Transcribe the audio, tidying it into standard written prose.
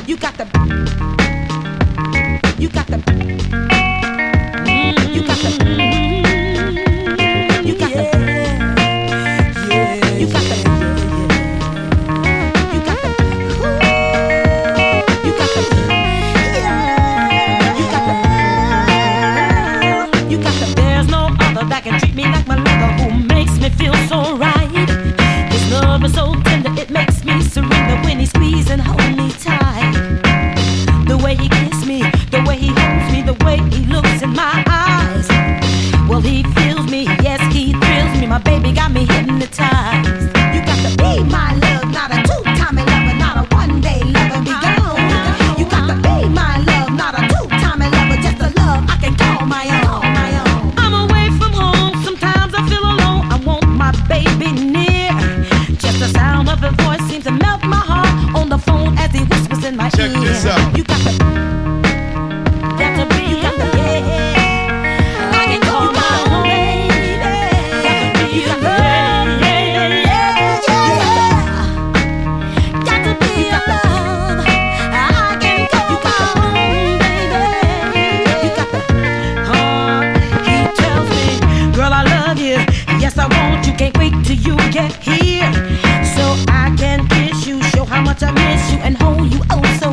You got the. You got the. You got the. You got the. You got the. You got the. You got the. You got the. You got the. There's no other that can treat me like my lover, who makes me feel so right. His love is so tender, it makes me surrender when he squeezes and holds me tight. The way he kisses me, the way he holds me, the way he looks in my eyes. Well, he feels me, yes, he thrills me. My baby got me hypnotized. You got to be my love, not a two-time lover, not a one-day lover, be gone. You got to be my love, not a two-time lover, just a love I can call my own. I'm away from home, sometimes I feel alone. I want my baby near. Just the sound of his voice seems to melt my heart on the phone as he whispers in my ear. Check this out. You got to be, you got to be. I can call my own baby. You got to be, got to be love. I can call my own baby. You got to. He tells me, girl, I love you. Yes, I want you. Can't wait till you get here, so I can kiss you, show how much I miss you, and hold you oh so